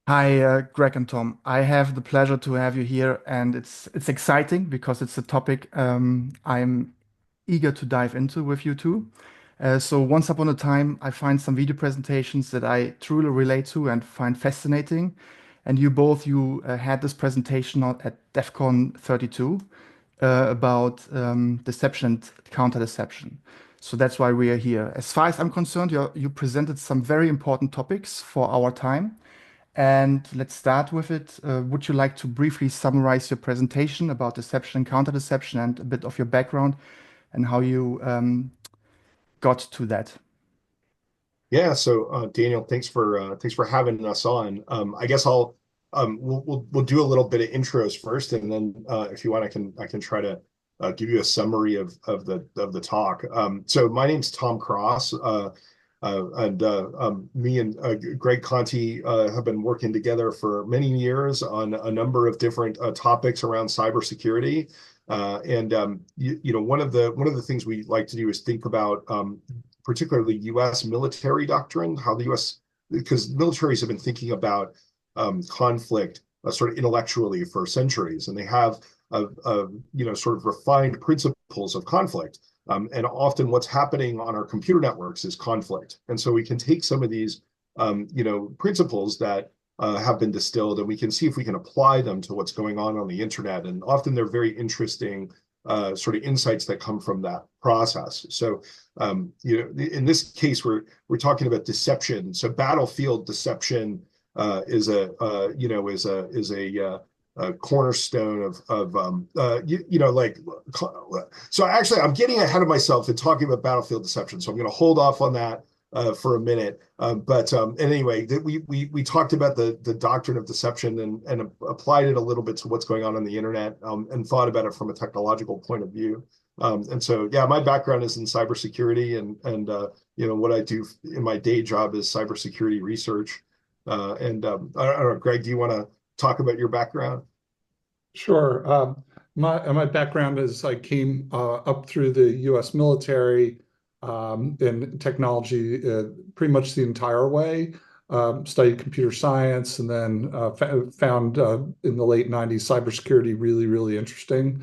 Hi, Greg and Tom. I have the pleasure to have you here, and it's exciting because it's a topic I'm eager to dive into with you too. So once upon a time, I find some video presentations that I truly relate to and find fascinating. And you had this presentation at DEF CON 32 about deception and counter-deception. So that's why we are here. As far as I'm concerned, you presented some very important topics for our time. And let's start with it. Would you like to briefly summarize your presentation about deception and counter-deception and a bit of your background and how you got to that? Yeah, so Daniel, thanks for having us on. I guess we'll do a little bit of intros first, and then if you want, I can try to give you a summary of the talk. So my name's Tom Cross, and me and Greg Conti have been working together for many years on a number of different topics around cybersecurity. And one of the things we like to do is think about particularly U.S. military doctrine, how the U.S. because militaries have been thinking about conflict sort of intellectually for centuries, and they have sort of refined principles of conflict. And often, what's happening on our computer networks is conflict, and so we can take some of these principles that have been distilled, and we can see if we can apply them to what's going on the internet. And often, they're very interesting sort of insights that come from that process. So in this case, we're talking about deception. So battlefield deception is a cornerstone of like. So actually, I'm getting ahead of myself in talking about battlefield deception. So I'm going to hold off on that for a minute. But anyway, we talked about the doctrine of deception and applied it a little bit to what's going on the internet, and thought about it from a technological point of view. And so, yeah, my background is in cybersecurity, and what I do in my day job is cybersecurity research. I don't know, Greg, do you want to talk about your background? Sure. My background is I came up through the U.S. military in technology pretty much the entire way. Studied computer science and then found in the late 90s cybersecurity really, really interesting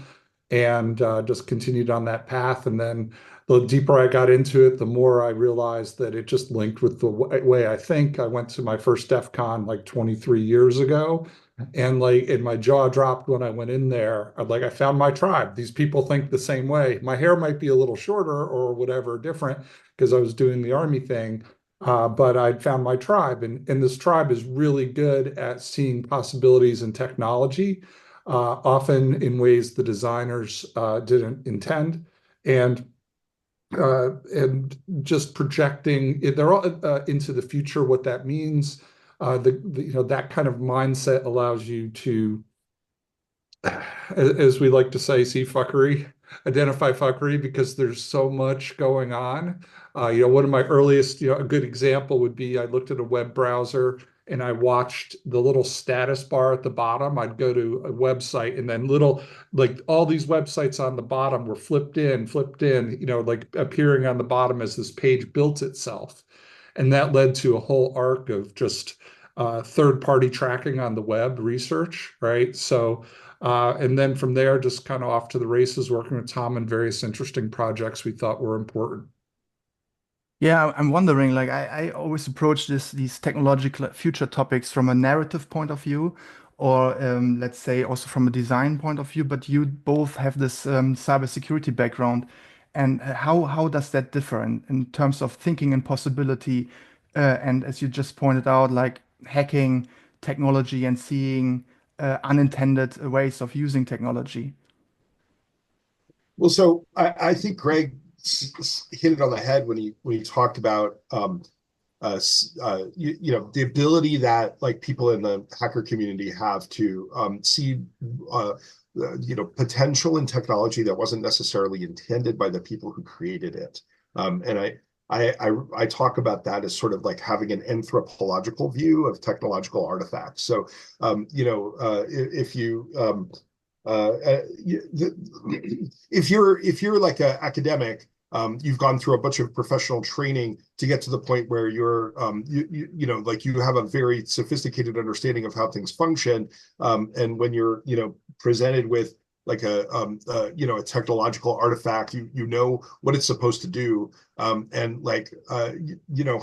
and just continued on that path. And then the deeper I got into it, the more I realized that it just linked with the way I think. I went to my first DEF CON like 23 years ago, and my jaw dropped when I went in there. I found my tribe. These people think the same way. My hair might be a little shorter or whatever, different because I was doing the army thing. But I'd found my tribe, and this tribe is really good at seeing possibilities in technology, often in ways the designers didn't intend, and and just projecting they're all into the future. What that means, that kind of mindset allows you to, as we like to say, see fuckery, identify fuckery, because there's so much going on. One of my earliest, a good example would be I looked at a web browser and I watched the little status bar at the bottom. I'd go to a website and then like all these websites on the bottom were flipped in, like appearing on the bottom as this page built itself. And that led to a whole arc of just third-party tracking on the web research, right? So, and then from there, just kind of off to the races, working with Tom and various interesting projects we thought were important. Yeah, I'm wondering, like I always approach these technological future topics from a narrative point of view, or let's say also from a design point of view, but you both have this cybersecurity background. And how does that differ in terms of thinking and possibility? And as you just pointed out, like hacking technology and seeing unintended ways of using technology. Well, so I think Greg hit it on the head when he talked about the ability that like people in the hacker community have to see potential in technology that wasn't necessarily intended by the people who created it. And I talk about that as sort of like having an anthropological view of technological artifacts. So if you if you're like an academic you've gone through a bunch of professional training to get to the point where you're like you have a very sophisticated understanding of how things function. And when you're presented with like a technological artifact, you know what it's supposed to do. And like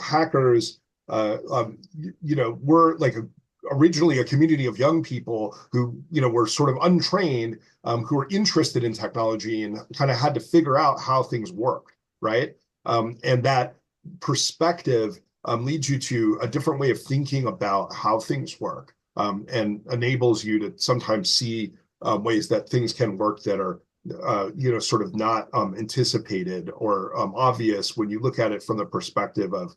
hackers were like originally a community of young people who were sort of untrained, who were interested in technology and kind of had to figure out how things work, right? And that perspective leads you to a different way of thinking about how things work, and enables you to sometimes see ways that things can work that are sort of not anticipated or obvious when you look at it from the perspective of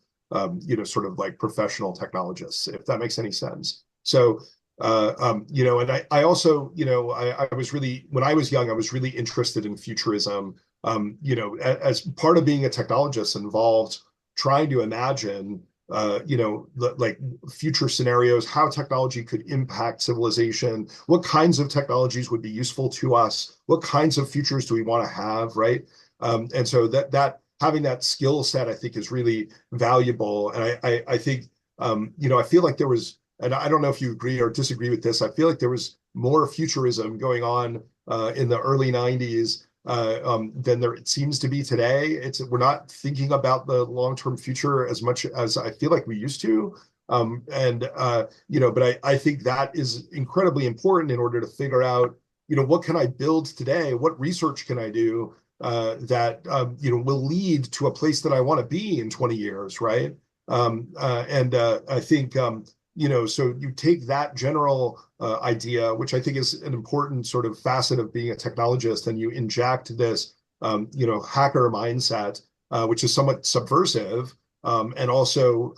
sort of like professional technologists, if that makes any sense. So, and I also, I was really, when I was young, I was really interested in futurism. As part of being a technologist involved trying to imagine, like future scenarios, how technology could impact civilization, what kinds of technologies would be useful to us, what kinds of futures do we want to have, right? And so that having that skill set, I think, is really valuable. And I think, I feel like there was, and I don't know if you agree or disagree with this, I feel like there was more futurism going on in the early 90s than there it seems to be today. We're not thinking about the long-term future as much as I feel like we used to. But I think that is incredibly important in order to figure out, what can I build today? What research can I do that will lead to a place that I want to be in 20 years, right? I think so you take that general idea, which I think is an important sort of facet of being a technologist, and you inject this hacker mindset, which is somewhat subversive, and also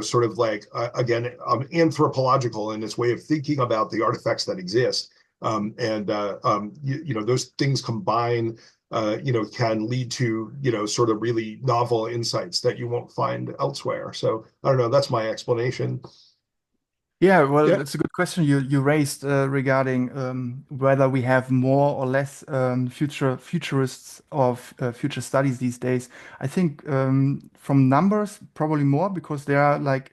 sort of like again anthropological in its way of thinking about the artifacts that exist. Those things combine can lead to, sort of really novel insights that you won't find elsewhere. So I don't know, that's my explanation. Yeah, well, Yeah, it's a good question you raised regarding whether we have more or less futurists of future studies these days. I think from numbers, probably more because there are like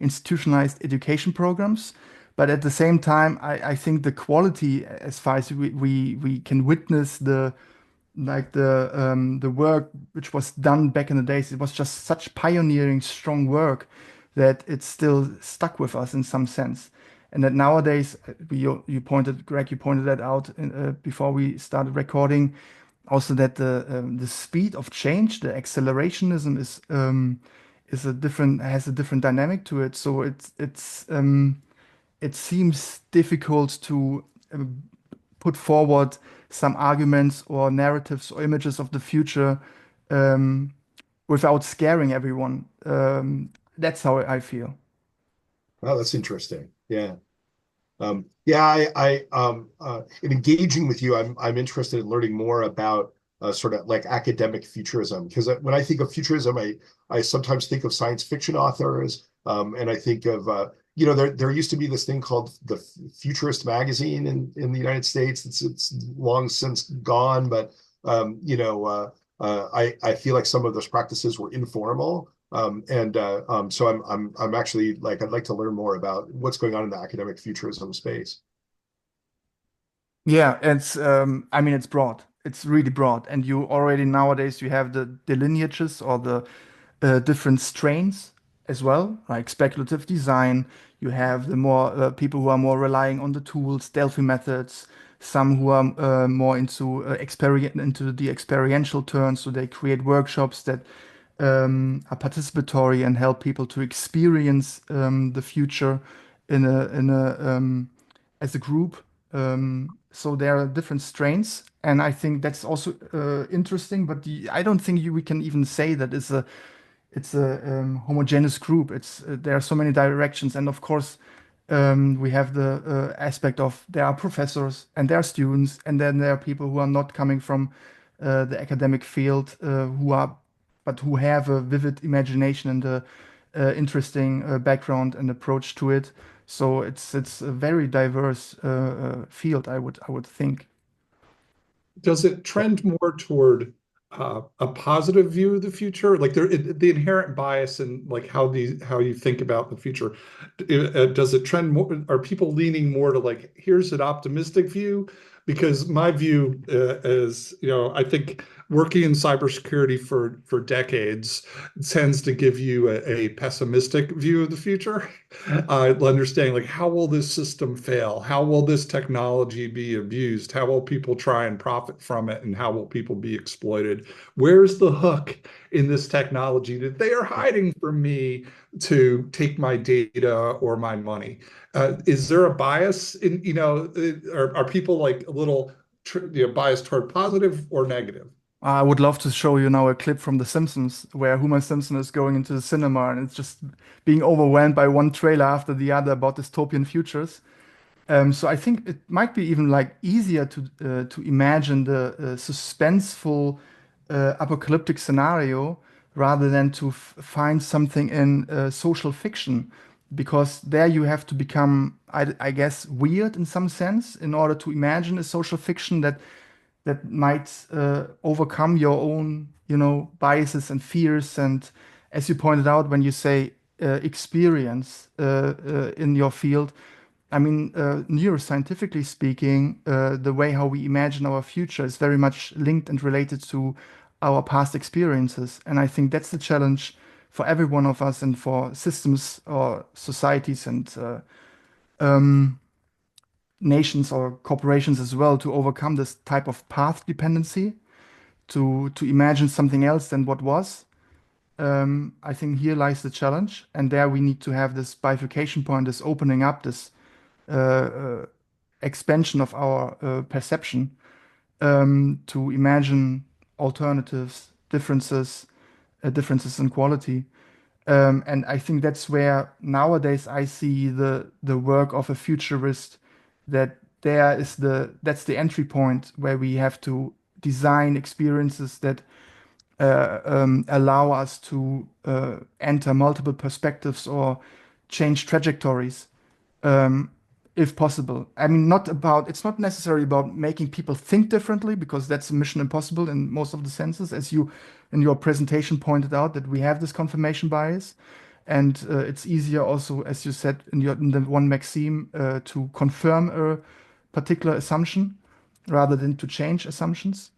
institutionalized education programs. But at the same time, I think the quality, as far as we can witness the work which was done back in the days, it was just such pioneering, strong work that it's still stuck with us in some sense. And that nowadays, Greg, you pointed that out before we started recording, also that the speed of change, the accelerationism is a different has a different dynamic to it. So it seems difficult to put forward some arguments or narratives or images of the future um, without scaring everyone. That's how I feel. Oh, that's interesting. Yeah. Yeah, in engaging with you, I'm interested in learning more about sort of like academic futurism. Because when I think of futurism, I sometimes think of science fiction authors, and I think of there used to be this thing called the Futurist magazine in the United States. It's long since gone, but I feel like some of those practices were informal. So I'm actually like I'd like to learn more about what's going on in the academic futurism space. Yeah, I mean, it's broad. It's really broad. And you already nowadays you have the lineages or the different strains as well, like speculative design. You have the more people who are more relying on the tools, Delphi methods. Some who are more into the experiential turn, so they create workshops that are participatory and help people to experience the future in a as a group. So there are different strains, and I think that's also interesting. But I don't think we can even say that it's a homogeneous group. There are so many directions, and of course, we have the aspect of there are professors and there are students, and then there are people who are not coming from the academic field, who have a vivid imagination and a interesting background and approach to it. So it's a very diverse field, I would think. does it trend more toward a positive view of the future? Like the inherent bias in like how you think about the future. Does it trend more? Are people leaning more to like, here's an optimistic view? Because my view is, I think working in cybersecurity for decades tends to give you a pessimistic view of the future. Understanding like, how will this system fail? How will this technology be abused? How will people try and profit from it? And how will people be exploited? Where's the hook in this technology that they are hiding from me to take my data or my money? Is there a bias in, are people like a little biased toward positive or negative? I would love to show you now a clip from The Simpsons where Homer Simpson is going into the cinema and it's just being overwhelmed by one trailer after the other about dystopian futures. So I think it might be even like easier to imagine the suspenseful apocalyptic scenario rather than to find something in social fiction, because there you have to become, I guess, weird in some sense in order to imagine a social fiction that might overcome your own, biases and fears. And as you pointed out, when you say experience in your field, I mean, neuroscientifically speaking, the way how we imagine our future is very much linked and related to our past experiences. And I think that's the challenge for every one of us and for systems or societies and nations or corporations as well to overcome this type of path dependency, to imagine something else than what was. I think here lies the challenge, and there we need to have this bifurcation point, this opening up, this uh, uh, expansion of our perception to imagine alternatives, differences in quality. And I think that's where nowadays I see the work of a futurist, that that's the entry point where we have to design experiences that allow us to enter multiple perspectives or change trajectories, um, if possible. I mean, it's not necessarily about making people think differently, because that's a mission impossible in most of the senses, as you in your presentation pointed out, that we have this confirmation bias. And it's easier also, as you said in the one maxim, to confirm a particular assumption rather than to change assumptions.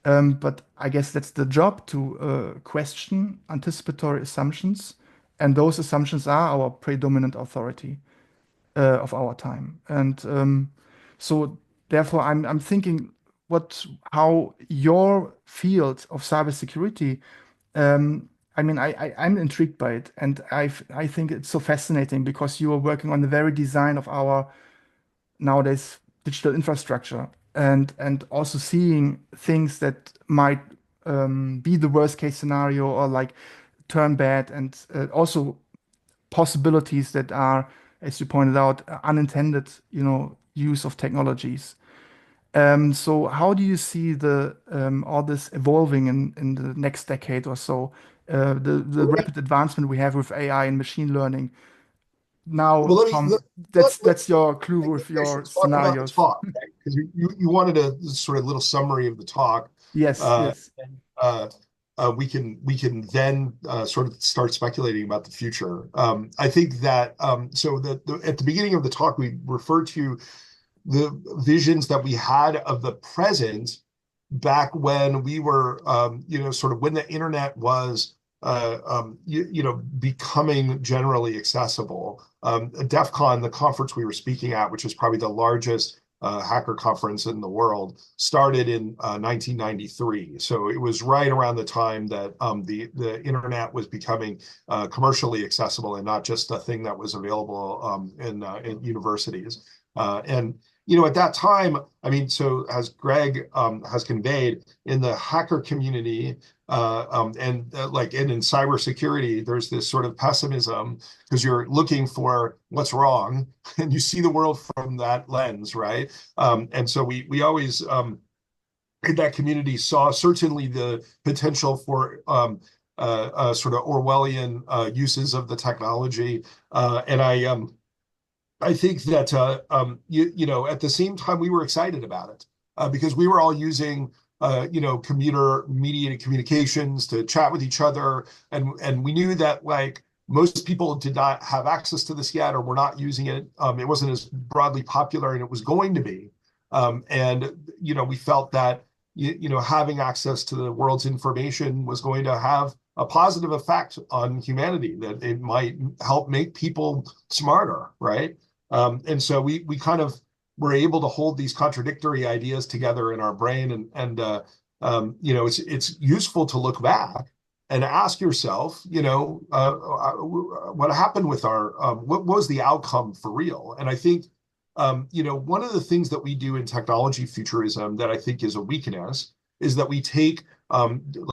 But I guess that's the job, to question anticipatory assumptions. And those assumptions are our predominant authority of our time. And so, therefore, I'm thinking how your field of cybersecurity. I mean, I'm intrigued by it, and I think it's so fascinating because you are working on the very design of our nowadays digital infrastructure, and also seeing things that might be the worst case scenario or like turn bad, and also possibilities that are, as you pointed out, unintended, use of technologies. So how do you see the all this evolving in the next decade or so? The Well, let me rapid advancement we have with AI and machine learning. Now, well, let me Tom, let that's your clue I with think I should your talk about the scenarios. talk, right? Because you wanted a sort of little summary of the talk. Yes, Uh, yes. uh, we can then sort of start speculating about the future. I think that so at the beginning of the talk we referred to the visions that we had of the present back when we were, sort of when the internet was, becoming generally accessible. DEF CON, the conference we were speaking at, which was probably the largest hacker conference in the world, started in 1993. So it was right around the time that the internet was becoming commercially accessible and not just a thing that was available in universities. And at that time, I mean, so as Greg has conveyed, in the hacker community and in cybersecurity, there's this sort of pessimism because you're looking for what's wrong and you see the world from that lens, right? And so we always in that community saw certainly the potential for sort of Orwellian uses of the technology, and I think that at the same time we were excited about it because we were all using commuter mediated communications to chat with each other. And we knew that like most people did not have access to this yet or were not using it. It wasn't as broadly popular, and it was going to be. And we felt that having access to the world's information was going to have a positive effect on humanity, that it might help make people smarter, right? And so we kind of were able to hold these contradictory ideas together in our brain, and it's useful to look back and ask yourself, what happened with our what was the outcome for real? And I think one of the things that we do in technology futurism that I think is a weakness is that we take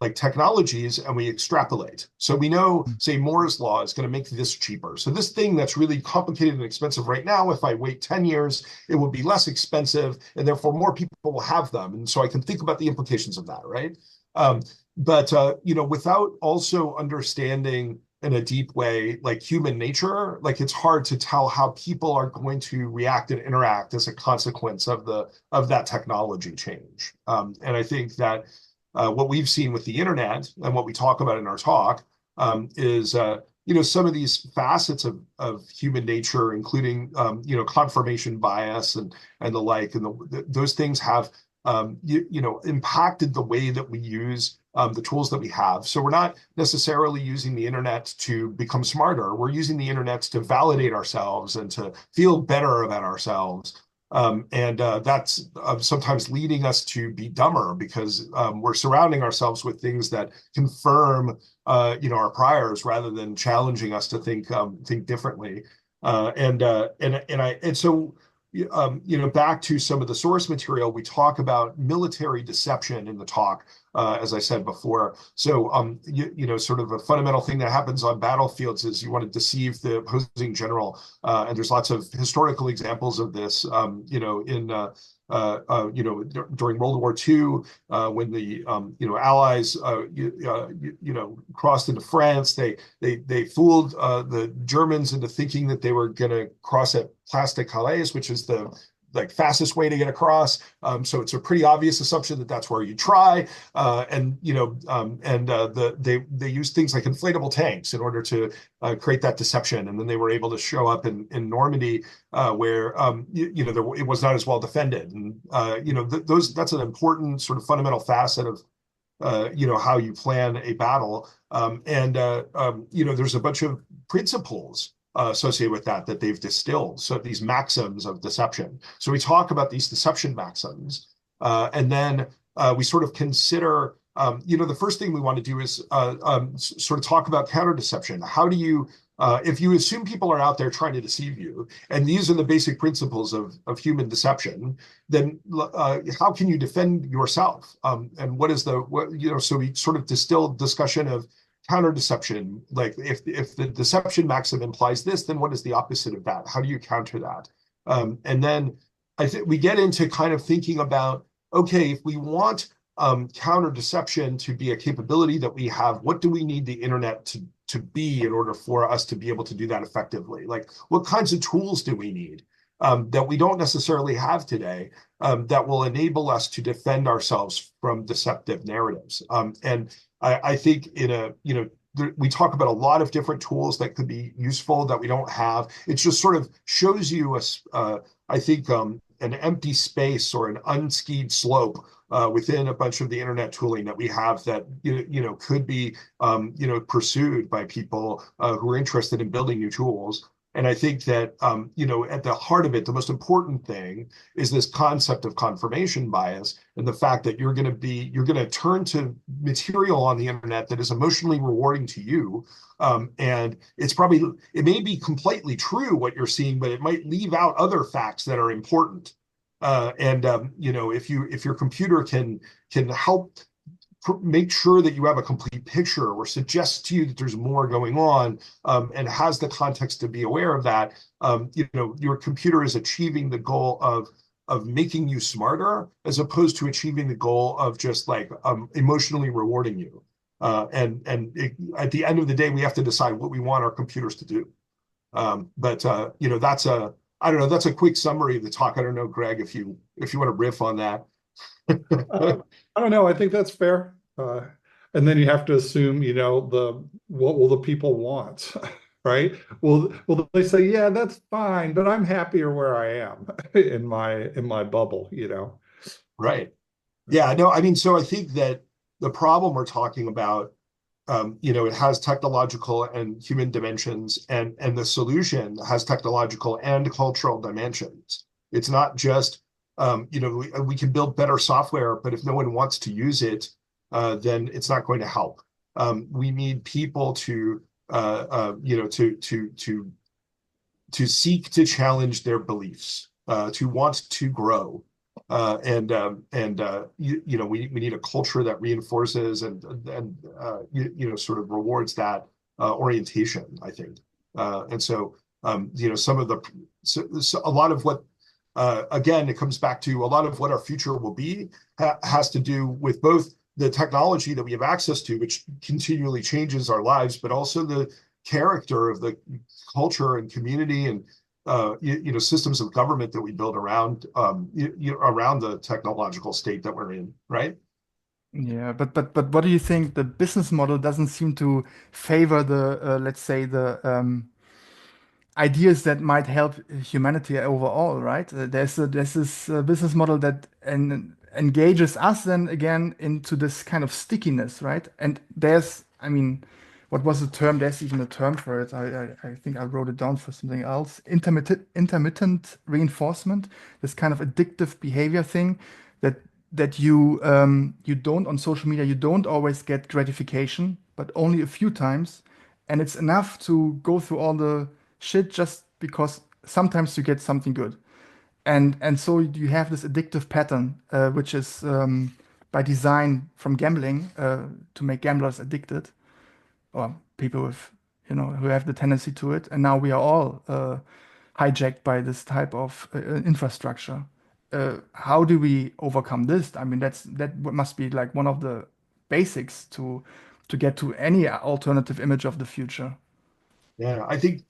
like technologies and we extrapolate. So we know, say, Moore's law is going to make this cheaper. So this thing that's really complicated and expensive right now, if I wait 10 years, it will be less expensive, and therefore more people will have them. And so I can think about the implications of that, right? But without also understanding in a deep way, like human nature, like it's hard to tell how people are going to react and interact as a consequence of that technology change. And I think that what we've seen with the internet and what we talk about in our talk is some of these facets of human nature, including confirmation bias and the like, and those things have impacted the way that we use the tools that we have. So we're not necessarily using the internet to become smarter. We're using the internet to validate ourselves and to feel better about ourselves. And that's sometimes leading us to be dumber because we're surrounding ourselves with things that confirm, our priors rather than challenging us to think differently. So back to some of the source material, we talk about military deception in the talk, as I said before. So, sort of a fundamental thing that happens on battlefields is you want to deceive the opposing general. And there's lots of historical examples of this, during World War II, when the Allies crossed into France, they fooled the Germans into thinking that they were going to cross at Place de Calais, which is the fastest way to get across. So it's a pretty obvious assumption that that's where you try. They use things like inflatable tanks in order to create that deception. And then they were able to show up in Normandy where, it was not as well defended. And, that's an important sort of fundamental facet of, how you plan a battle. There's a bunch of principles associated with that they've distilled. So these maxims of deception. So we talk about these deception maxims, and then we sort of consider, the first thing we want to do is sort of talk about counter deception. How do you, if you assume people are out there trying to deceive you, and these are the basic principles of human deception, then how can you defend yourself? And what is so we sort of distilled discussion of counter deception. Like if the deception maxim implies this, then what is the opposite of that? How do you counter that? And then I think we get into kind of thinking about, okay, if we want counter deception to be a capability that we have, what do we need the internet to be in order for us to be able to do that effectively? Like what kinds of tools do we need that we don't necessarily have today that will enable us to defend ourselves from deceptive narratives? And I think we talk about a lot of different tools that could be useful that we don't have. It just sort of shows you, I think, an empty space or an unskied slope within a bunch of the internet tooling that we have that could be pursued by people who are interested in building new tools. And I think that at the heart of it, the most important thing is this concept of confirmation bias and the fact that you're going to turn to material on the internet that is emotionally rewarding to you. And it may be completely true what you're seeing, but it might leave out other facts that are important. If your computer can help make sure that you have a complete picture or suggest to you that there's more going on and has the context to be aware of that, your computer is achieving the goal of making you smarter as opposed to achieving the goal of just like emotionally rewarding you. At the end of the day, we have to decide what we want our computers to do. That's a quick summary of the talk. I don't know, Greg, if you want to riff on that. I don't know. I think that's fair. And then you have to assume, what will the people want, right? Will they say, yeah, that's fine, but I'm happier where I am in my bubble. Right. Yeah, no, I mean, so I think that the problem we're talking about, it has technological and human dimensions, and the solution has technological and cultural dimensions. It's not just, we can build better software, but if no one wants to use it, then it's not going to help. We need people to, to seek to challenge their beliefs, to want to grow. We need a culture that reinforces and sort of rewards that orientation, I think. Some of a lot of what again, it comes back to a lot of what our future will be has to do with both the technology that we have access to, which continually changes our lives, but also the character of the culture and community and systems of government that we build around around the technological state that we're in, right? Yeah, but what do you think? The business model doesn't seem to favor the let's say the ideas that might help humanity overall, right? There's this business model that engages us then again into this kind of stickiness, right? And I mean, what was the term? There's even a term for it. I think I wrote it down for something else. Intermittent reinforcement, this kind of addictive behavior thing that you don't on social media, you don't always get gratification, but only a few times, and it's enough to go through all the shit just because sometimes you get something good. And so you have this addictive pattern, which is by design from gambling to make gamblers addicted, or people with, who have the tendency to it. And now we are all hijacked by this type of infrastructure. How do we overcome this? I mean, that must be like one of the basics to get to any alternative image of the future. Yeah, I think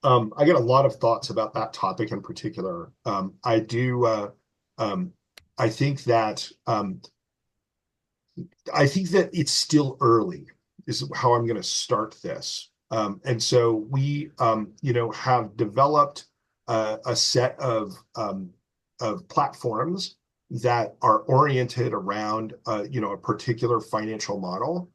I get a lot of thoughts about that topic in particular. I do. Um, I think that it's still early, is how I'm going to start this. And so we, have developed a set of platforms that are oriented around, a particular financial model.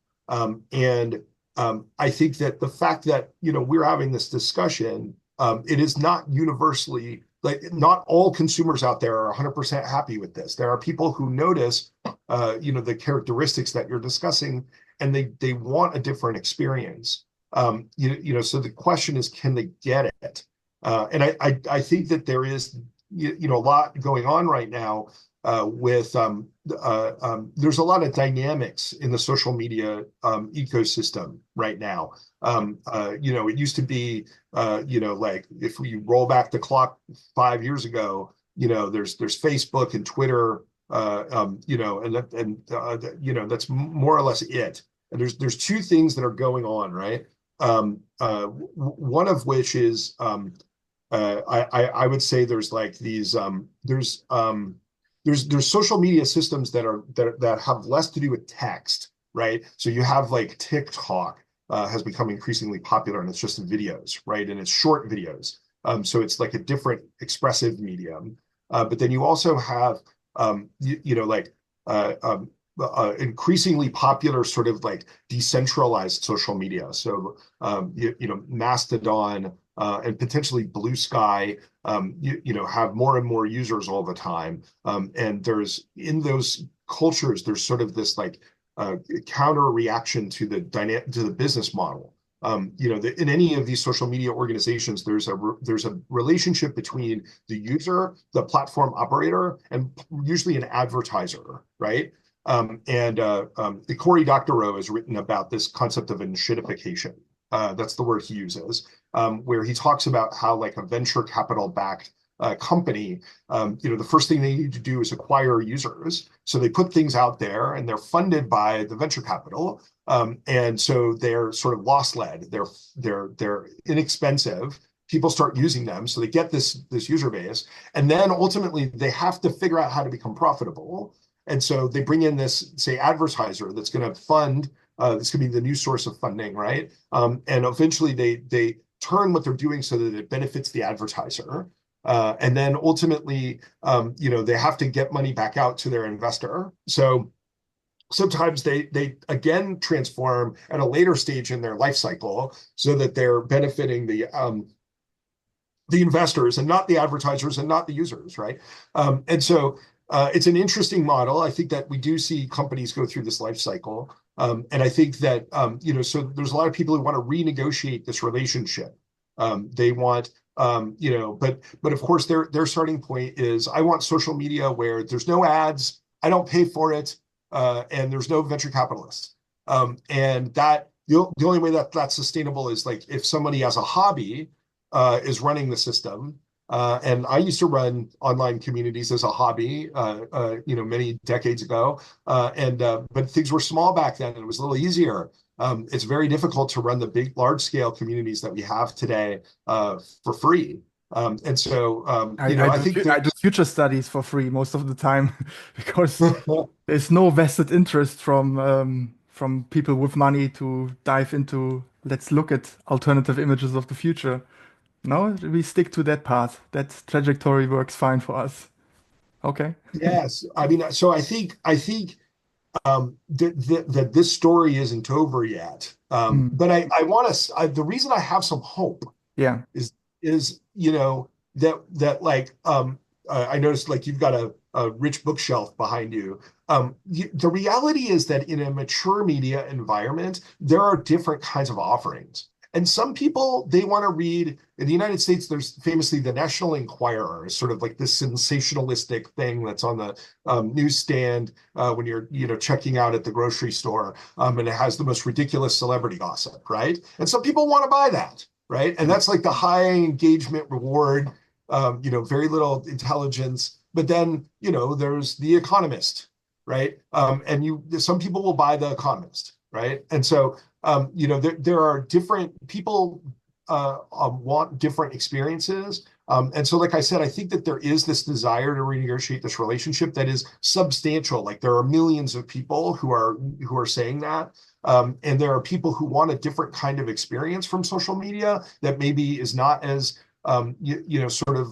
I think that the fact that, we're having this discussion, it is not universally, like, not all consumers out there are 100% happy with this. There are people who notice, the characteristics that you're discussing, and they want a different experience. So the question is, can they get it? And I think that there is, a lot going on right now with there's a lot of dynamics in the social media ecosystem right now. It used to be, like if we roll back the clock 5 years ago, there's Facebook and Twitter, that's more or less it. And there's two things that are going on, right? One of which is I would say there's like these there's social media systems that have less to do with text, right? So you have like TikTok has become increasingly popular, and it's just videos, right? And it's short videos. So it's like a different expressive medium. But then you also have increasingly popular sort of like decentralized social media. So Mastodon and potentially Blue Sky, have more and more users all the time. And in those cultures, there's sort of this like counter reaction to the business model. In any of these social media organizations, there's a relationship between the user, the platform operator, and usually an advertiser, right? Cory Doctorow has written about this concept of enshittification. That's the word he uses, where he talks about how, like, a venture capital backed company, the first thing they need to do is acquire users. So they put things out there, and they're funded by the venture capital, and so they're sort of loss led. They're inexpensive. People start using them, so they get this user base, and then ultimately they have to figure out how to become profitable. And so they bring in this, say, advertiser that's going to fund, this could be the new source of funding, right? And eventually they turn what they're doing so that it benefits the advertiser. And then ultimately, they have to get money back out to their investor. So sometimes they again transform at a later stage in their life cycle so that they're benefiting the investors and not the advertisers and not the users, right? And so it's an interesting model. I think that we do see companies go through this life cycle. And I think that, so there's a lot of people who want to renegotiate this relationship. They want, but of course their starting point is, I want social media where there's no ads, I don't pay for it, and there's no venture capitalists. And that the only way that that's sustainable is like if somebody as a hobby is running the system. And I used to run online communities as a hobby, many decades ago. But things were small back then, and it was a little easier. It's very difficult to run the big, large-scale communities that we have today for free. And so, I think I do future studies for free most of the time because there's no vested interest from people with money to dive into, let's look at alternative images of the future. No, we stick to that path. That trajectory works fine for us. Okay. yes, I mean, so I think that this story isn't over yet. Mm. But I want to. The reason I have some hope Yeah. is that like I noticed like you've got a rich bookshelf behind you. The reality is that in a mature media environment, there are different kinds of offerings. And some people, they want to read. In the United States, there's famously the National Enquirer, is sort of like this sensationalistic thing that's on the newsstand when you're, checking out at the grocery store, and it has the most ridiculous celebrity gossip, right? And some people want to buy that, right? And that's like the high engagement reward, very little intelligence. But then, there's The Economist, right? And some people will buy The Economist, right? And so there are different people want different experiences. And so, like I said, I think that there is this desire to renegotiate this relationship that is substantial. Like there are millions of people who are saying that. And there are people who want a different kind of experience from social media that maybe is not as sort of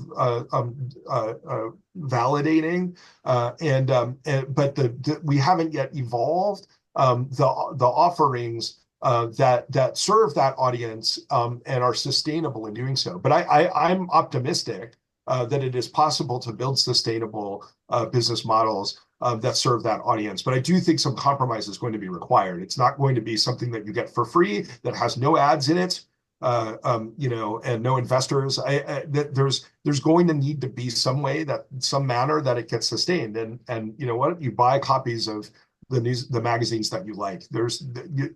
validating. But we haven't yet evolved the offerings that serve that audience and are sustainable in doing so. But I'm optimistic that it is possible to build sustainable business models that serve that audience. But I do think some compromise is going to be required. It's not going to be something that you get for free that has no ads in it, and no investors. There's going to need to be some manner that it gets sustained. And you know what? You buy copies of the magazines that you like. You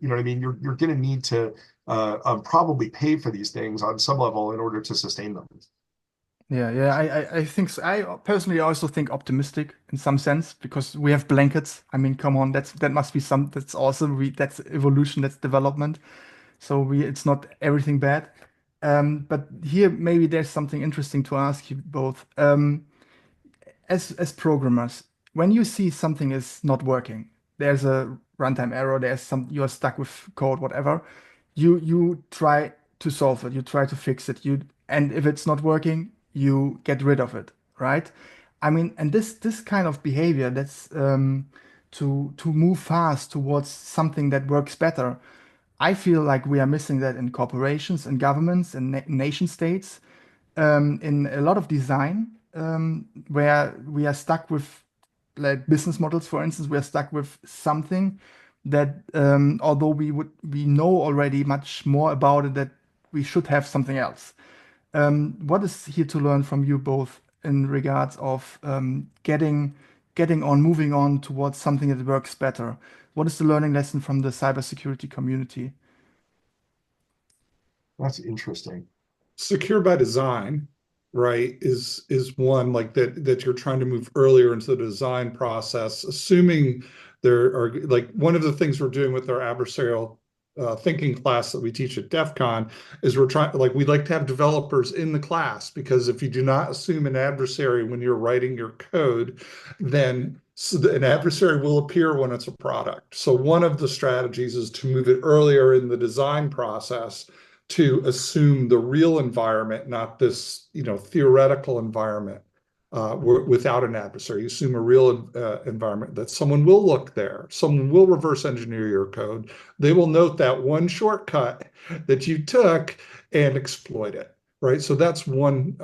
know what I mean? You're going to need to probably pay for these things on some level in order to sustain them. Yeah, yeah, I think so. I personally also think optimistic in some sense because we have blankets. I mean, come on, that must be that's awesome. That's evolution, that's development. So it's not everything bad. But here maybe there's something interesting to ask you both. As programmers, when you see something is not working, there's a runtime error, you're stuck with code, whatever, you try to solve it, you try to fix it, and if it's not working, you get rid of it, right? I mean, and this kind of behavior, that's to move fast towards something that works better. I feel like we are missing that in corporations and governments and nation states, in a lot of design, where we are stuck with, like, business models, for instance, we are stuck with something that, although we know already much more about it, that we should have something else. What is here to learn from you both in regards of moving on towards something that works better? What is the learning lesson from the cybersecurity community? That's interesting. Secure by design, right, is one like that you're trying to move earlier into the design process, assuming there are like one of the things we're doing with our adversarial thinking class that we teach at DEF CON is we like to have developers in the class, because if you do not assume an adversary when you're writing your code, then an adversary will appear when it's a product. So one of the strategies is to move it earlier in the design process to assume the real environment, not this, theoretical environment without an adversary. You assume a real environment that someone will look there, someone will reverse engineer your code. They will note that one shortcut that you took and exploit it, right? So that's one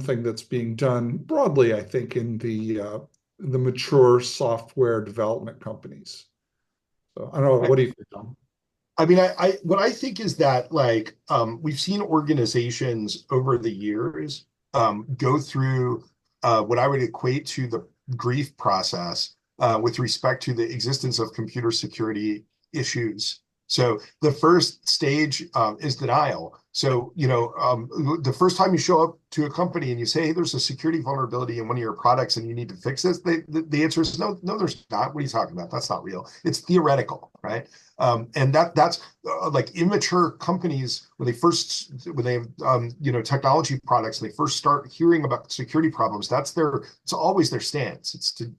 thing that's being done broadly, I think, in the mature software development companies. So I don't know, what do you think, Tom? I mean, what I think is that we've seen organizations over the years go through what I would equate to the grief process with respect to the existence of computer security issues. So the first stage is denial. So, the first time you show up to a company and you say, hey, there's a security vulnerability in one of your products and you need to fix this, the answer is no, there's not. What are you talking about? That's not real. It's theoretical, right? And that's like immature companies when they have technology products, they first start hearing about security problems. It's always their stance. It's to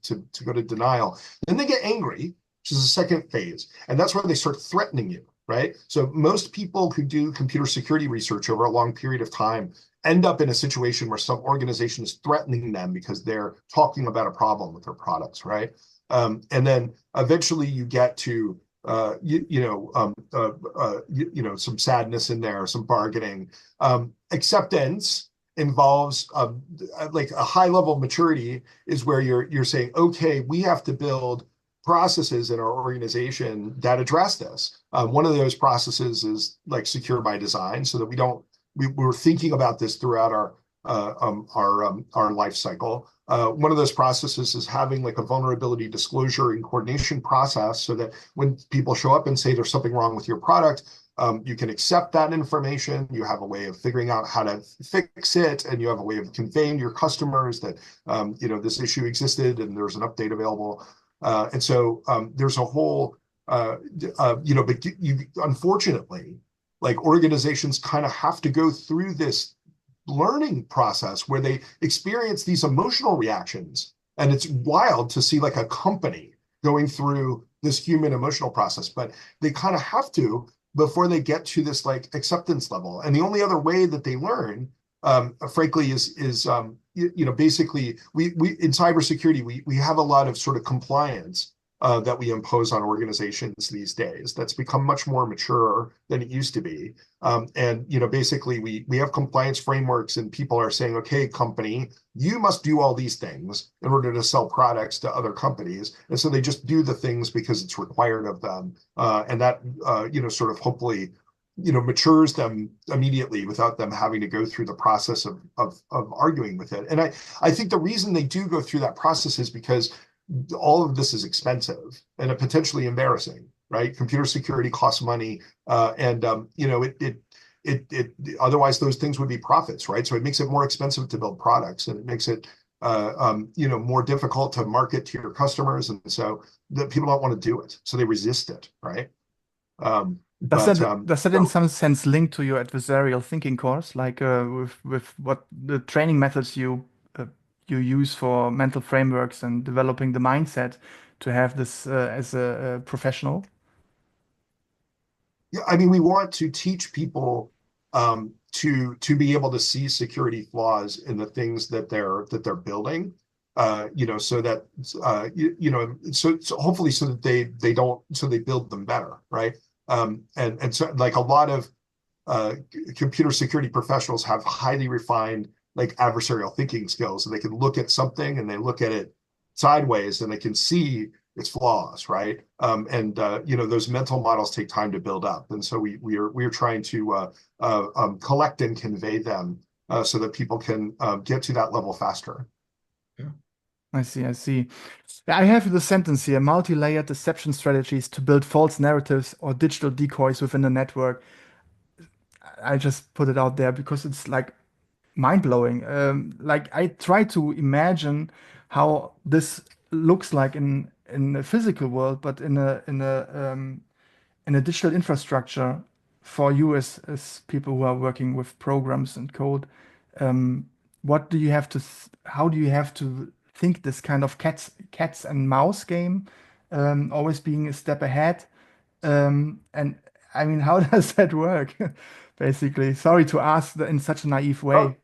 go to denial. Then they get angry, which is the second phase, and that's where they start threatening you, right? So most people who do computer security research over a long period of time end up in a situation where some organization is threatening them because they're talking about a problem with their products, right? And then eventually you get to some sadness in there, some bargaining. Acceptance involves like a high level of maturity is where you're saying, okay, we have to build processes in our organization that address this. One of those processes is like secure by design, so that we're thinking about this throughout our life cycle. One of those processes is having like a vulnerability disclosure and coordination process, so that when people show up and say there's something wrong with your product, you can accept that information. You have a way of figuring out how to fix it, and you have a way of conveying to your customers that this issue existed and there's an update available. And so there's a whole, but unfortunately, like organizations kind of have to go through this learning process where they experience these emotional reactions. And it's wild to see like a company going through this human emotional process, but they kind of have to before they get to this like acceptance level. And the only other way that they learn, frankly, is basically we in cybersecurity, we have a lot of sort of compliance that we impose on organizations these days. That's become much more mature than it used to be. And basically we have compliance frameworks, and people are saying, okay, company, you must do all these things in order to sell products to other companies. And so they just do the things because it's required of them. And that sort of hopefully matures them immediately without them having to go through the process of arguing with it. And I think the reason they do go through that process is because all of this is expensive and potentially embarrassing, right? Computer security costs money, and it otherwise those things would be profits, right? So it makes it more expensive to build products, and it makes it more difficult to market to your customers, and so the people don't want to do it, so they resist it, right? Does that in some sense link to your adversarial thinking course, like with what the training methods you use for mental frameworks and developing the mindset to have this as a professional? Yeah, I mean, we want to teach people to be able to see security flaws in the things that they're building, so that so hopefully so that they build them better, right? And so like a lot of computer security professionals have highly refined like adversarial thinking skills, and they can look at something and they look at it sideways and they can see its flaws, right? Those mental models take time to build up, and so we are trying to collect and convey them so that people can get to that level faster. Yeah. I see, I see. I have the sentence here, multi-layered deception strategies to build false narratives or digital decoys within the network. I just put it out there because it's like mind-blowing. Like I try to imagine how this looks like in the physical world, but in a in a digital infrastructure for you as people who are working with programs and code, um, what do you have to, how do you have to think this kind of cats and mouse game, always being a step ahead? And I mean, how does that work? Basically, sorry to ask in such a naive Oh, way.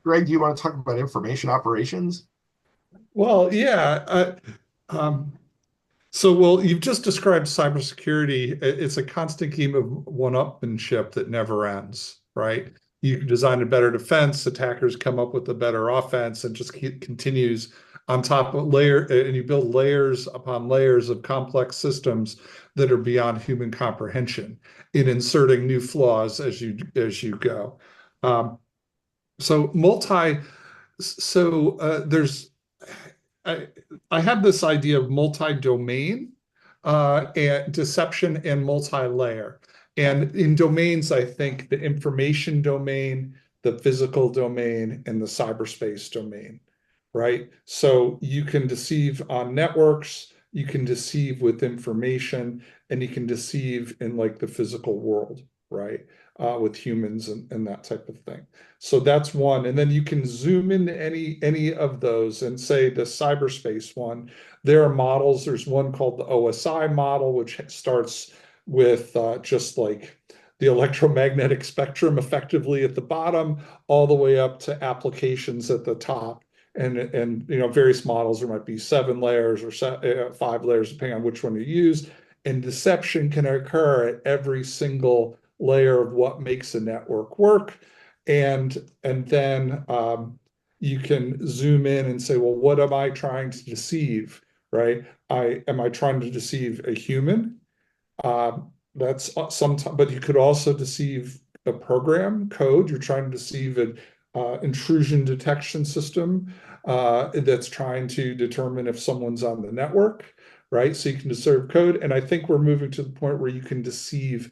Greg, do you want to talk about information operations? Well, yeah. Well, you've just described cybersecurity. It's a constant game of one-upmanship that never ends, right? You design a better defense, attackers come up with a better offense, and just continues on top of and you build layers upon layers of complex systems that are beyond human comprehension in inserting new flaws as you go. Um, so multi, there's I, I have this idea of multi-domain and deception and multi-layer. And in domains, I think the information domain, the physical domain, and the cyberspace domain, right? So you can deceive on networks, you can deceive with information, and you can deceive in like the physical world, right? With humans and that type of thing. So that's one. And then you can zoom into any of those and say the cyberspace one. There are models. There's one called the OSI model, which starts with just like the electromagnetic spectrum effectively at the bottom, all the way up to applications at the top. And various models, there might be 7 layers or 5 layers, depending on which one you use. And deception can occur at every single layer of what makes a network work. And then you can zoom in and say, well, what am I trying to deceive, right? Am I trying to deceive a human? That's sometimes, but you could also deceive a program code. You're trying to deceive an intrusion detection system that's trying to determine if someone's on the network, right? So you can deceive code. And I think we're moving to the point where you can deceive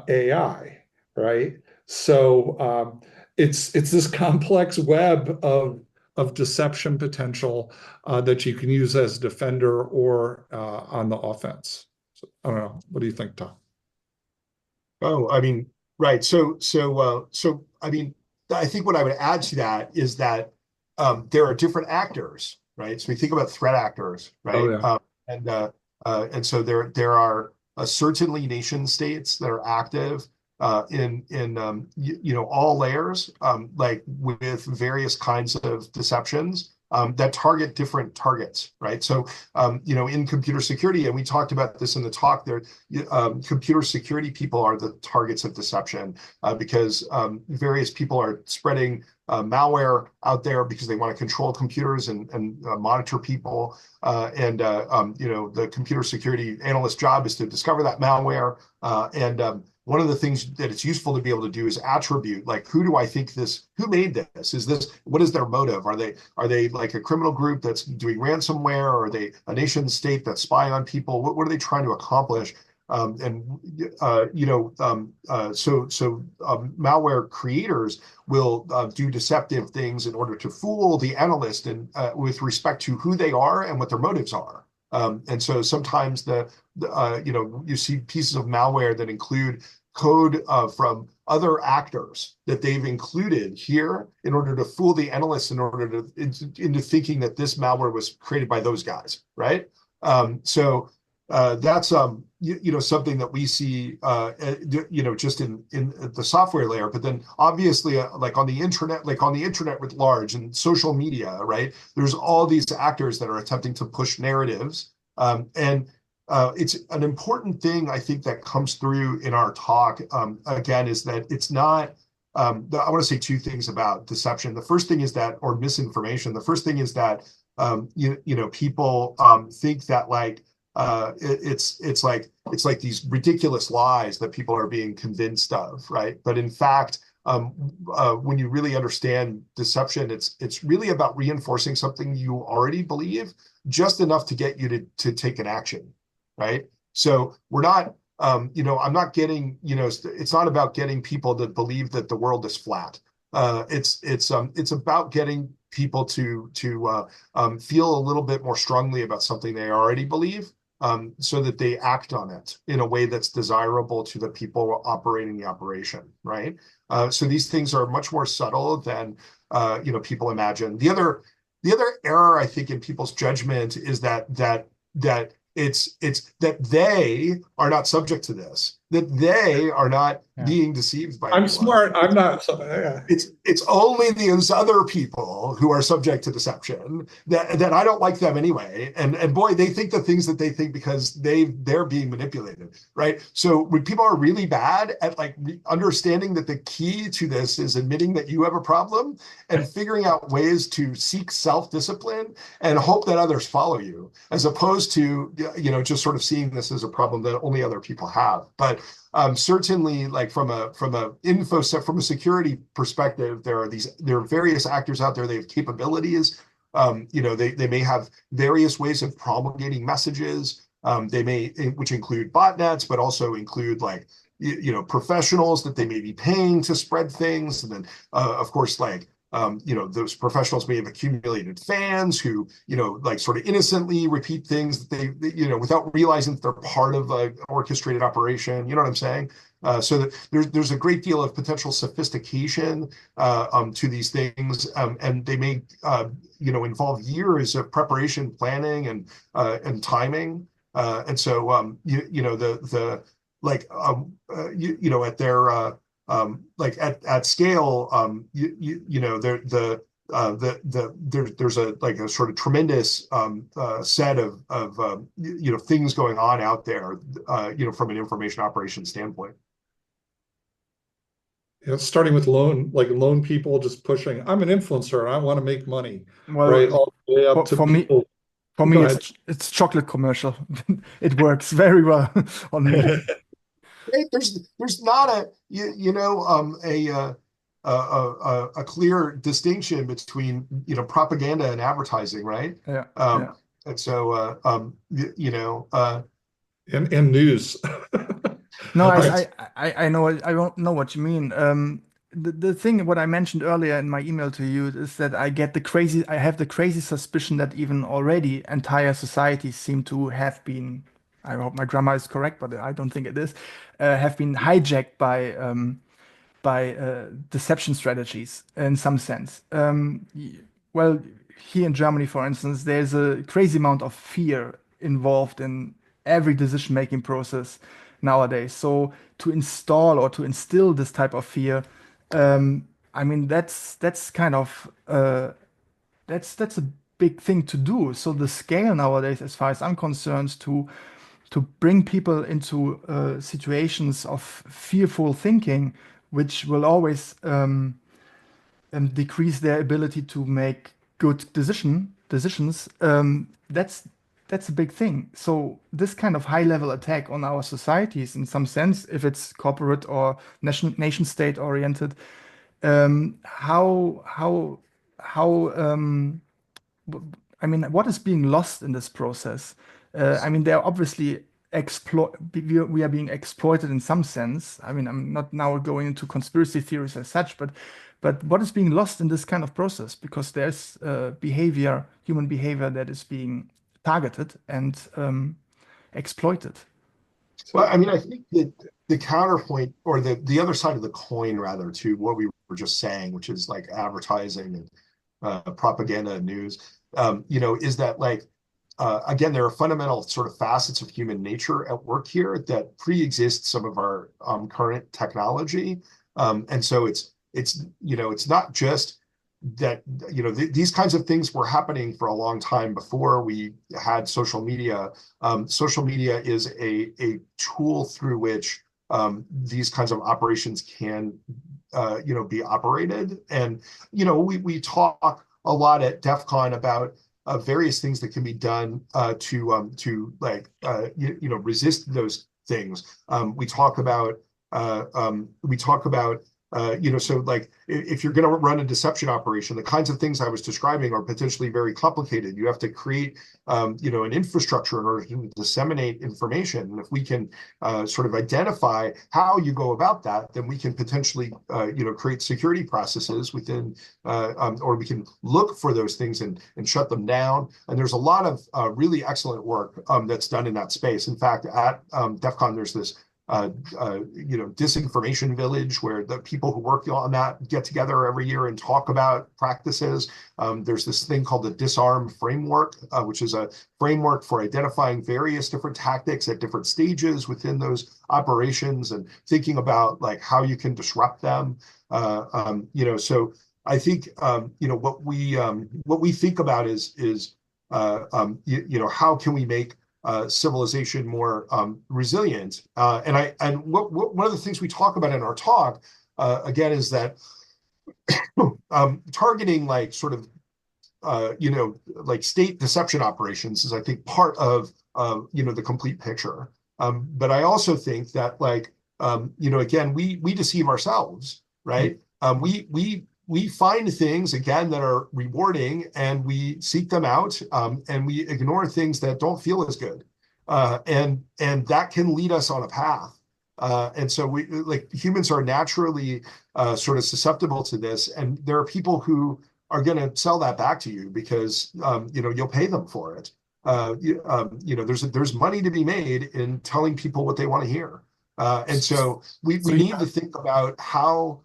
AI, right? So it's this complex web of deception potential that you can use as a defender or on the offense. So, I don't know. What do you think, Tom? Oh, I mean, right. So I mean, I think what I would add to that is that there are different actors, right? So we think about threat actors, Oh right? yeah. And so there are certainly nation states that are active in all layers, like with various kinds of deceptions. That target different targets, right? So, in computer security, and we talked about this in the talk, there, computer security people are the targets of deception because various people are spreading malware out there because they want to control computers and monitor people. The computer security analyst job is to discover that malware. One of the things that it's useful to be able to do is attribute, like, who do I think who made this? What is their motive? Are they like a criminal group that's doing ransomware? Or are they a nation state that spy on people? What are they trying to accomplish? Malware creators will do deceptive things in order to fool the analyst and with respect to who they are and what their motives are. And so sometimes you see pieces of malware that include code from other actors that they've included here in order to fool the analysts into thinking that this malware was created by those guys, right? That's something that we see just in the software layer, but then obviously like on the internet writ large and social media, right? There's all these actors that are attempting to push narratives, and it's an important thing I think that comes through in our talk again is that it's not. I want to say 2 things about deception. The first thing is that, or misinformation. The first thing is that people think that like it's like these ridiculous lies that people are being convinced of, right? But in fact, when you really understand deception, it's really about reinforcing something you already believe, just enough to get you to take an action, right? So we're not, I'm not getting, it's not about getting people to believe that the world is flat. It's about getting people to feel a little bit more strongly about something they already believe. so that they act on it in a way that's desirable to the people operating the operation, right? So these things are much more subtle than people imagine. The other error, I think, in people's judgment is that it's that they are not subject to this, that they are not being deceived by I'm anyone. smart. I'm not. Yeah. It's only those other people who are subject to deception that I don't like them anyway. And boy, they think the things that they think because they're being manipulated, right? So when people are really bad at like understanding that the key to this is admitting that you have a problem and figuring out ways to seek self-discipline and hope that others follow you, as opposed to just sort of seeing this as a problem that only other people have. But certainly, like from a security perspective, there are various actors out there. They have capabilities. They may have various ways of promulgating messages. Which include botnets, but also include like professionals that they may be paying to spread things, and then of course those professionals may have accumulated fans who, like sort of innocently repeat things that they without realizing that they're part of an orchestrated operation. You know what I'm saying? So that there's a great deal of potential sophistication to these things, and they may involve years of preparation, planning, and timing. And so at their like at scale, there's a sort of tremendous set of things going on out there, from an information operations standpoint. Starting with lone people just pushing, I'm an influencer and I want to make money, Well, right? All the way up to for people. me, for Go me, ahead. it's chocolate commercial. It works very well on me. Right? There's not a clear distinction between propaganda and advertising, right? Yeah. And so And news. No, Right. I know, I don't know what you mean. The thing what I mentioned earlier in my email to you is that I have the crazy suspicion that even already entire societies seem to have been, I hope my grammar is correct, but I don't think it is, have been hijacked by deception strategies in some sense. Well, here in Germany, for instance, there's a crazy amount of fear involved in every decision-making process nowadays. So to install or to instill this type of fear, I mean that's kind of that's a big thing to do. So the scale nowadays, as far as I'm concerned, to bring people into situations of fearful thinking, which will always decrease their ability to make good decisions. That's a big thing. So this kind of high level attack on our societies, in some sense, if it's corporate or nation state oriented, how I mean, what is being lost in this process? I mean, they're obviously we are being exploited in some sense. I mean, I'm not now going into conspiracy theories as such, but what is being lost in this kind of process? Because there's human behavior that is being targeted and exploited. Well, I mean, I think that the counterpoint, or the other side of the coin, rather, to what we were just saying, which is like advertising and propaganda and news, is that again, there are fundamental sort of facets of human nature at work here that pre-exist some of our current technology, and so it's not just that these kinds of things were happening for a long time before we had social media. Social media is a tool through which these kinds of operations can be operated. And we talk a lot at DEF CON about various things that can be done to resist those things. We talk about So like if you're going to run a deception operation, the kinds of things I was describing are potentially very complicated. You have to create, an infrastructure in order to disseminate information. And if we can sort of identify how you go about that, then we can potentially, create security processes within, or we can look for those things and shut them down. And there's a lot of really excellent work that's done in that space. In fact, at DEF CON, there's this disinformation village where the people who work on that get together every year and talk about practices. There's this thing called the disarm framework, which is a framework for identifying various different tactics at different stages within those operations and thinking about like how you can disrupt them. So I think what we think about is how can we make civilization more resilient. And one of the things we talk about in our talk, again, is that targeting like sort of, like state deception operations is, I think, part of, the complete picture. But I also think that like, again, we deceive ourselves, right? We find things, again, that are rewarding and we seek them out, and we ignore things that don't feel as good. And that can lead us on a path. And so we, like, humans are naturally sort of susceptible to this. And there are people who are going to sell that back to you because, you'll pay them for it. There's money to be made in telling people what they want to hear. And so we need to think about how,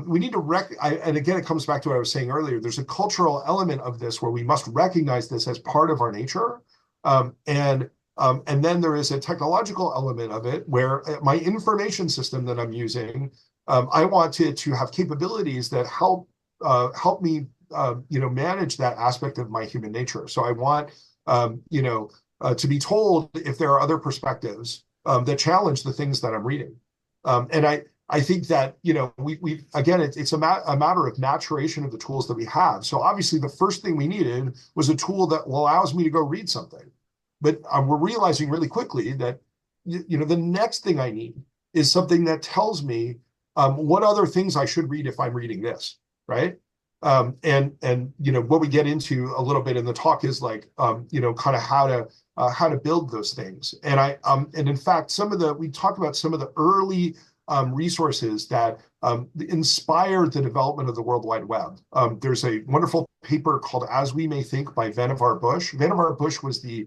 we need to and again, it comes back to what I was saying earlier. There's a cultural element of this where we must recognize this as part of our nature. And then there is a technological element of it where my information system that I'm using, I want it to have capabilities that help me, manage that aspect of my human nature. So I want, to be told if there are other perspectives that challenge the things that I'm reading. And I think that, we again, it's a matter of maturation of the tools that we have. So obviously the first thing we needed was a tool that allows me to go read something. But we're realizing really quickly that, the next thing I need is something that tells me what other things I should read if I'm reading this, right? And what we get into a little bit in the talk is like, kind of how to build those things. And and in fact, we talk about some of the early resources that inspired the development of the World Wide Web. There's a wonderful paper called As We May Think by Vannevar Bush. Vannevar Bush was the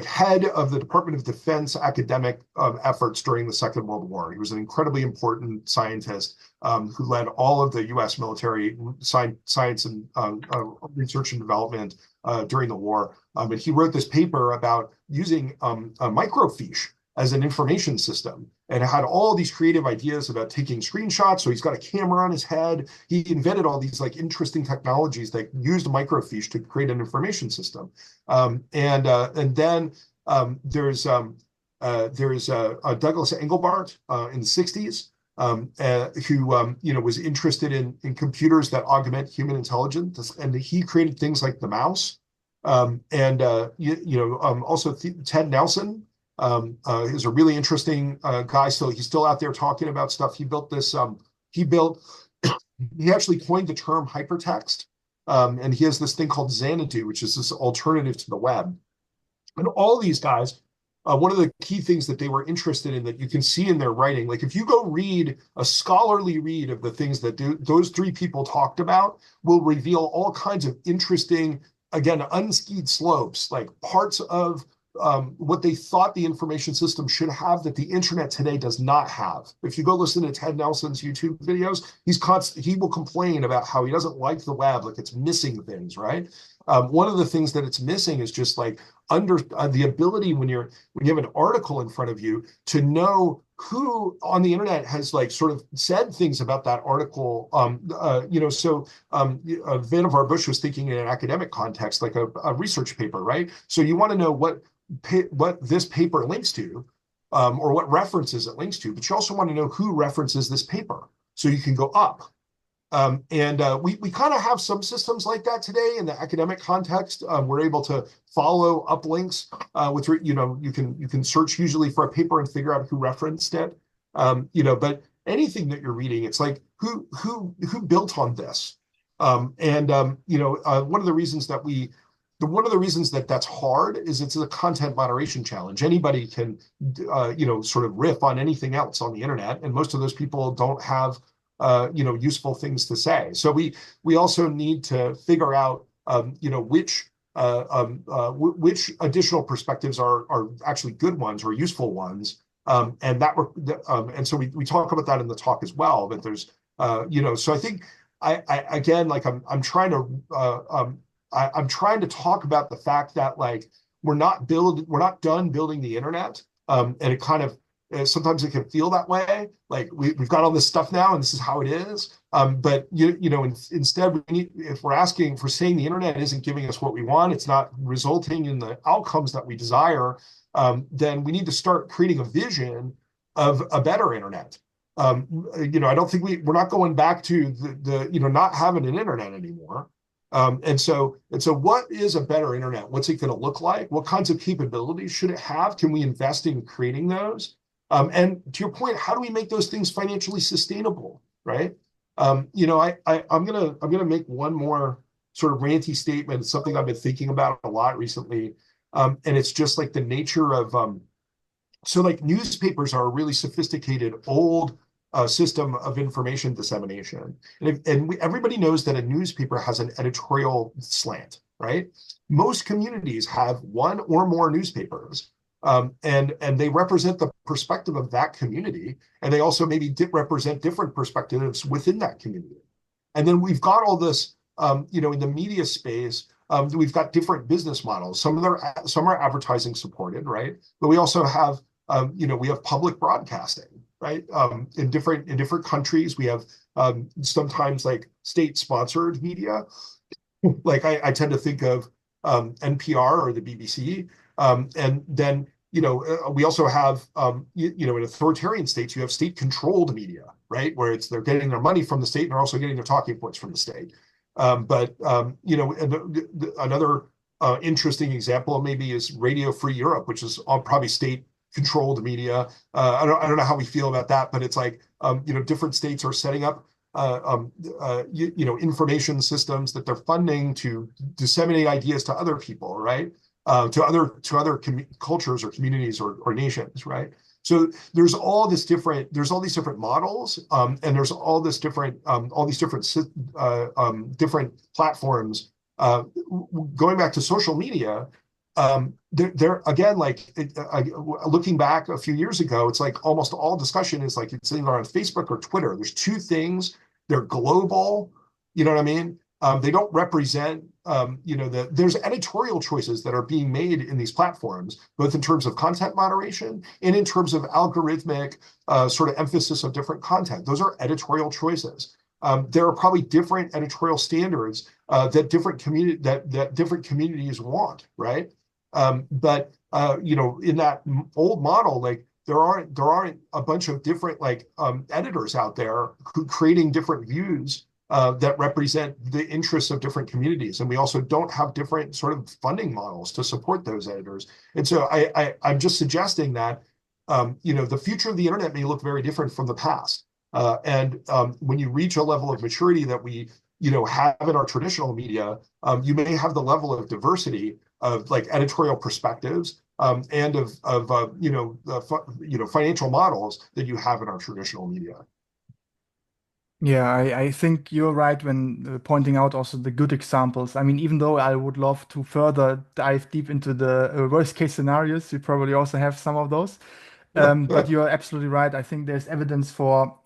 head of the Department of Defense academic efforts during the Second World War. He was an incredibly important scientist who led all of the U.S. military science and research and development during the war. And he wrote this paper about using a microfiche as an information system, and had all these creative ideas about taking screenshots. So he's got a camera on his head. He invented all these like interesting technologies that used microfiche to create an information system. And then there's Douglas Engelbart in the 60s, who was interested in computers that augment human intelligence, and he created things like the mouse. Also Ted Nelson. Is a really interesting guy. He's still out there talking about stuff. He built this. He actually coined the term hypertext, and he has this thing called Xanadu, which is this alternative to the web. And all these guys, one of the key things that they were interested in that you can see in their writing, like if you go read a scholarly read of the things that those three people talked about, will reveal all kinds of interesting, again, unskied slopes, like parts of what they thought the information system should have that the internet today does not have. If you go listen to Ted Nelson's YouTube videos, he will complain about how he doesn't like the web, like it's missing things, right? One of the things that it's missing is just like the ability when you have an article in front of you to know who on the internet has like sort of said things about that article. Vannevar Bush was thinking in an academic context, like a research paper, right? So you want to know what this paper links to, or what references it links to, but you also want to know who references this paper, so you can go up. We kind of have some systems like that today in the academic context. We're able to follow uplinks you can search usually for a paper and figure out who referenced it. But anything that you're reading, it's like who built on this? One of the reasons that's hard is it's a content moderation challenge. Anybody can, sort of riff on anything else on the internet, and most of those people don't have, useful things to say. So we also need to figure out, which additional perspectives are actually good ones or useful ones. And so we talk about that in the talk as well. But there's, so I think I again, like I'm trying to talk about the fact that like we're not done building the internet, and it kind of sometimes it can feel that way. Like we've got all this stuff now, and this is how it is. But instead, if we're saying the internet isn't giving us what we want, it's not resulting in the outcomes that we desire, then we need to start creating a vision of a better internet. I don't think we're not going back to the not having an internet anymore. And so what is a better internet? What's it going to look like? What kinds of capabilities should it have? Can we invest in creating those? And to your point, how do we make those things financially sustainable, right? I'm gonna make one more sort of ranty statement. It's something I've been thinking about a lot recently, and it's just like the nature of so like newspapers are a really sophisticated old system of information dissemination, and everybody knows that a newspaper has an editorial slant, right? Most communities have one or more newspapers. And they represent the perspective of that community, and they also maybe represent different perspectives within that community. And then we've got all this, in the media space, we've got different business models. Some are advertising supported, right? But we also have, we have public broadcasting, right? In different countries, we have sometimes like state-sponsored media. Like I tend to think of NPR or the BBC. And then, we also have, in authoritarian states, you have state-controlled media, right? Where they're getting their money from the state and they're also getting their talking points from the state. Another interesting example maybe is Radio Free Europe, which is all probably state-controlled media. I don't know how we feel about that, but it's like, different states are setting up information systems that they're funding to disseminate ideas to other people, right? To other cultures or communities or nations, right? So there's all these different models, and there's all these different platforms. Going back to social media, they're again, like looking back a few years ago, it's like almost all discussion is like it's either on Facebook or Twitter. There's two things. They're global. You know what I mean? They don't represent, there's editorial choices that are being made in these platforms, both in terms of content moderation and in terms of algorithmic sort of emphasis of different content. Those are editorial choices. There are probably different editorial standards that different communities want, right? But in that old model, like there aren't a bunch of different editors out there creating different views that represent the interests of different communities. And we also don't have different sort of funding models to support those editors. And so I'm just suggesting that, the future of the internet may look very different from the past. And when you reach a level of maturity that we, have in our traditional media, you may have the level of diversity of like editorial perspectives and of financial models that you have in our traditional media. Yeah, I think you're right when pointing out also the good examples. I mean, even though I would love to further dive deep into the worst case scenarios, you probably also have some of those. But you're absolutely right. I think there's evidence for,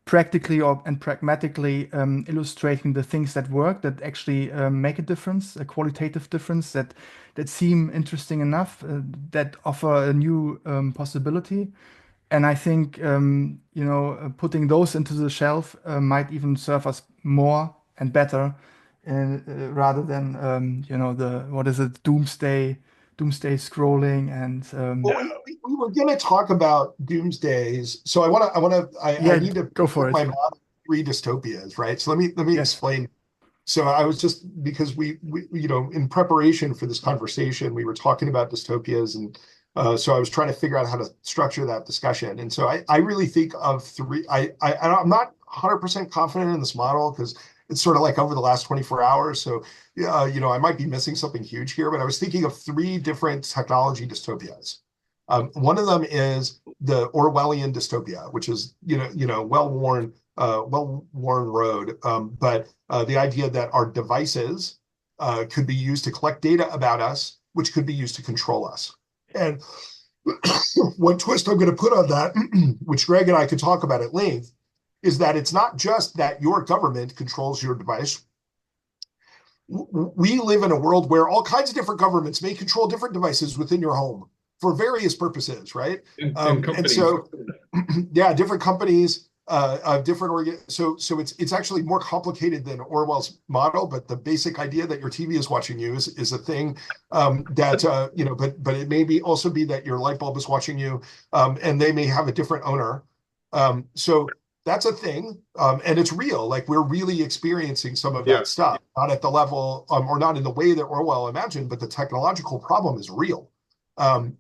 practically and pragmatically illustrating the things that work, that actually make a difference, a qualitative difference, that seem interesting enough, that offer a new possibility. And I think, putting those into the shelf might even serve us more and better, rather than, what is it, doomsday scrolling and. Well, we were going to talk about doomsdays, so I Yeah, need to go for put it. my mom three dystopias, right? So let me Yes. explain. So I was just because we in preparation for this conversation, we were talking about dystopias, and So I was trying to figure out how to structure that discussion. And so I really think of three. I'm not 100% confident in this model because it's sort of like over the last 24 hours. So, I might be missing something huge here, but I was thinking of three different technology dystopias. One of them is the Orwellian dystopia, which is, well-worn road. But the idea that our devices could be used to collect data about us, which could be used to control us. And one twist I'm going to put on that, which Greg and I could talk about at length, is that it's not just that your government controls your device. We live in a world where all kinds of different governments may control different devices within your home for various purposes, right? And so, yeah, different companies, different so it's actually more complicated than Orwell's model, but the basic idea that your TV is watching you is a thing that but it may also be that your light bulb is watching you, and they may have a different owner. So that's a thing, and it's real. Like we're really experiencing some of that stuff, not at the level or not in the way that Orwell imagined, but the technological problem is real, and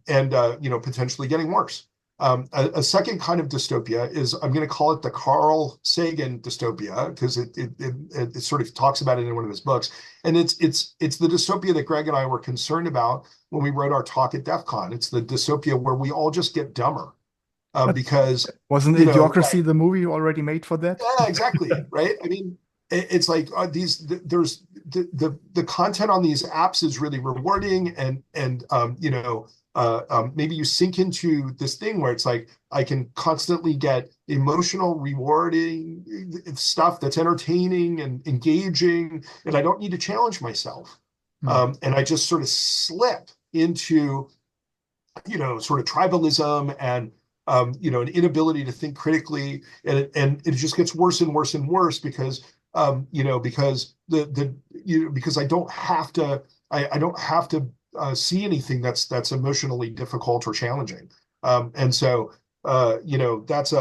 potentially getting worse. A second kind of dystopia is, I'm going to call it the Carl Sagan dystopia, because it sort of talks about it in one of his books, and it's the dystopia that Greg and I were concerned about when we wrote our talk at DEF CON. It's the dystopia where we all just get dumber, because wasn't Idiocracy the movie already made for that? Yeah, exactly, right? I mean, it's like there's the content on these apps is really rewarding, and maybe you sink into this thing where it's like I can constantly get emotional, rewarding stuff that's entertaining and engaging, and I don't need to challenge myself. And I just sort of slip into, sort of tribalism and an inability to think critically, and it just gets worse and worse and worse because because I don't have to see anything that's emotionally difficult or challenging, and so that's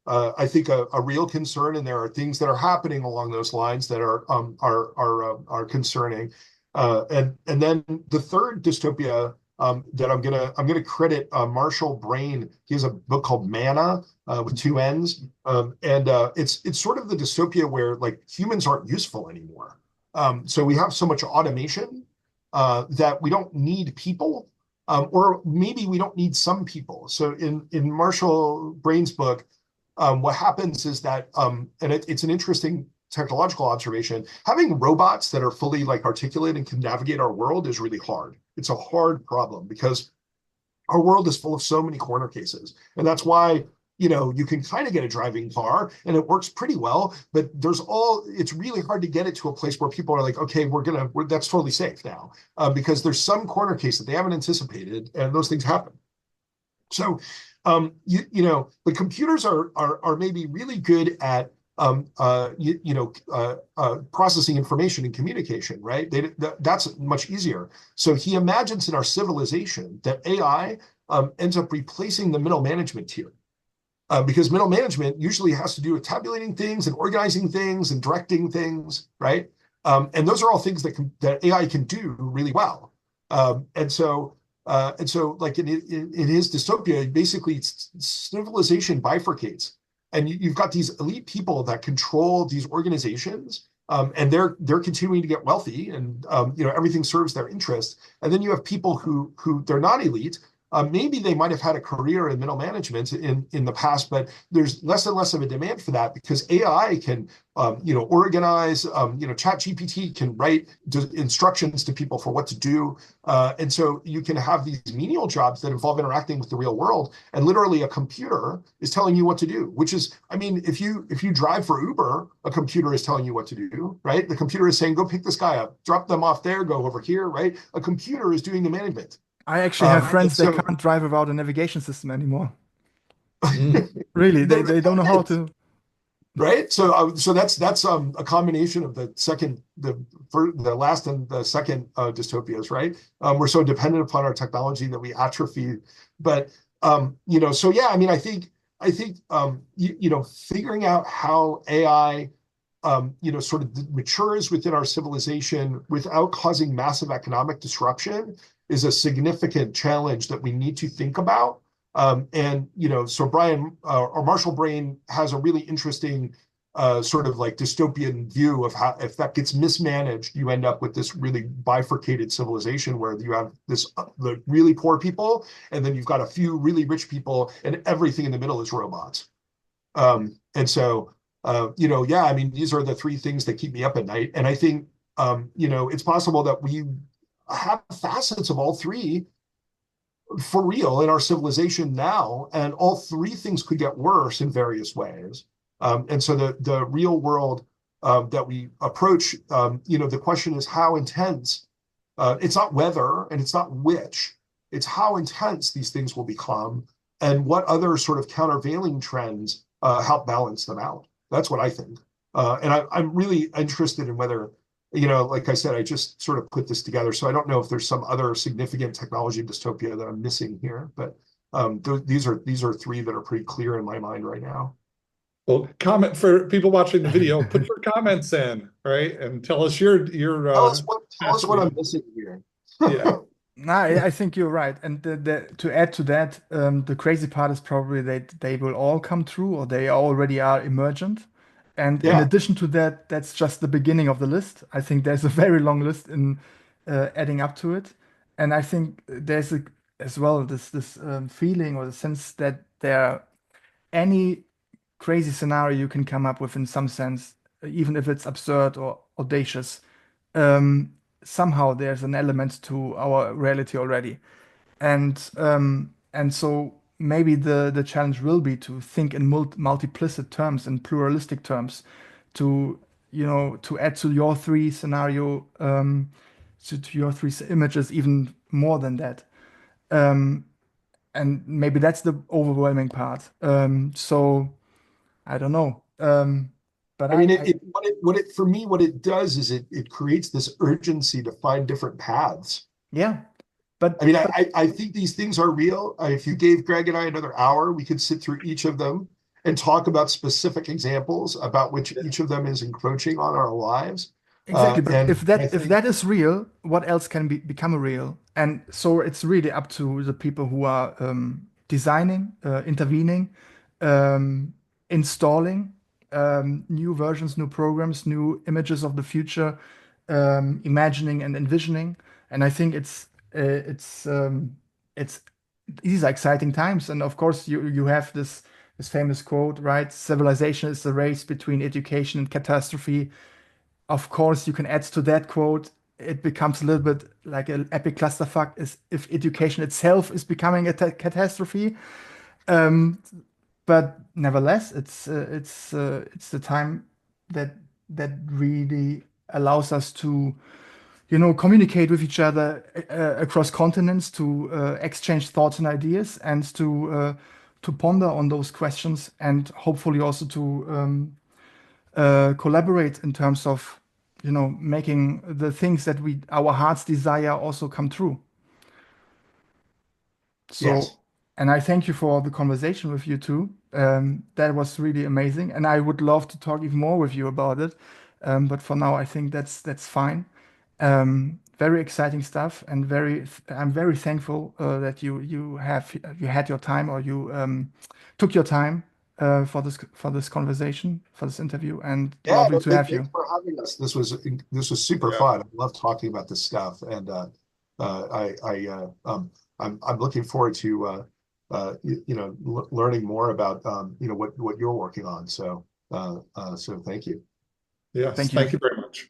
I think a real concern, and there are things that are happening along those lines that are concerning, and then the third dystopia that I'm gonna credit Marshall Brain. He has a book called Mana, with two N's, and it's sort of the dystopia where like humans aren't useful anymore. So we have so much automation that we don't need people, or maybe we don't need some people. So in Marshall Brain's book, what happens is that, and it's an interesting technological observation, having robots that are fully like articulate and can navigate our world is really hard. It's a hard problem because our world is full of so many corner cases. And that's why, you can kind of get a driving car and it works pretty well, but it's really hard to get it to a place where people are like, okay, that's totally safe now, because there's some corner case that they haven't anticipated, and those things happen. So, the computers are maybe really good at processing information and communication, right? That's much easier. So he imagines in our civilization that AI ends up replacing the middle management tier, because middle management usually has to do with tabulating things and organizing things and directing things, right? And those are all things that AI can do really well. And so like in his dystopia, basically civilization bifurcates. And you've got these elite people that control these organizations, and they're continuing to get wealthy, and everything serves their interest. And then you have people who they're not elite. Maybe they might have had a career in middle management in the past, but there's less and less of a demand for that because AI can organize. ChatGPT can write instructions to people for what to do, and so you can have these menial jobs that involve interacting with the real world, and literally a computer is telling you what to do. Which is, I mean, if you drive for Uber, a computer is telling you what to do, right? The computer is saying, go pick this guy up, drop them off there, go over here, right? A computer is doing the management. I actually have friends that can't drive without a navigation system anymore. Really, they don't know how to. Right. So that's a combination of the last and the second dystopias, right? We're so dependent upon our technology that we atrophy. But so yeah, I mean, I think figuring out how AI sort of matures within our civilization without causing massive economic disruption is a significant challenge that we need to think about. So Brian or Marshall Brain has a really interesting sort of like dystopian view of how, if that gets mismanaged, you end up with this really bifurcated civilization where you have the really poor people, and then you've got a few really rich people, and everything in the middle is robots. And so, yeah, I mean, these are the three things that keep me up at night. And I think, it's possible that we have facets of all three for real in our civilization now, and all three things could get worse in various ways. And so the real world that we approach, the question is how intense. It's not whether, and it's not which. It's how intense these things will become, and what other sort of countervailing trends help balance them out. That's what I think. And I'm really interested in whether, like I said, I just sort of put this together. So I don't know if there's some other significant technology dystopia that I'm missing here, but these are three that are pretty clear in my mind right now. Well, comment for people watching the video, put your comments in, right? And tell us your tell us what I'm missing here. Yeah. No, I think you're right. And to add to that, the crazy part is probably that they will all come true, or they already are emergent. And in Yeah. addition to that, that's just the beginning of the list. I think there's a very long list in adding up to it. And I think there's as well this feeling or the sense that any crazy scenario you can come up with in some sense, even if it's absurd or audacious, um, somehow there's an element to our reality already. And so maybe the challenge will be to think in multiplicit terms and pluralistic terms, to to add to your three scenario, to your three images, even more than that. Um, and maybe that's the overwhelming part. So I don't know. But I mean, for me, what it does is it creates this urgency to find different paths. yeah, I mean, but I think these things are real. If you gave Greg and I another hour, we could sit through each of them and talk about specific examples about which each of them is encroaching on our lives. exactly. But And I if think, that is real, what else can become real? And so it's really up to the people who are designing, intervening, um, installing new versions, new programs, new images of the future, imagining and envisioning. And I think it's these are exciting times. And of course, you have this famous quote, right? Civilization is the race between education and catastrophe. Of course, you can add to that quote, it becomes a little bit like an epic clusterfuck is if education itself is becoming a catastrophe. Um, but nevertheless, it's the time that really allows us to, communicate with each other across continents, to exchange thoughts and ideas, and to ponder on those questions, and hopefully also to collaborate in terms of, making the things that our hearts desire also come true. So, yes. and I thank you for the conversation with you too. That was really amazing, and I would love to talk even more with you about it. But for now, I think that's fine. Very exciting stuff, and I'm very thankful that you had your time, or you took your time for this conversation, for this interview, and Yeah, lovely no, to have thanks you. for having us. This was super Yeah. fun. I love talking about this stuff, and I'm looking forward to learning more about what you're working on. So thank you. Yes. Thank you. Thank you very much.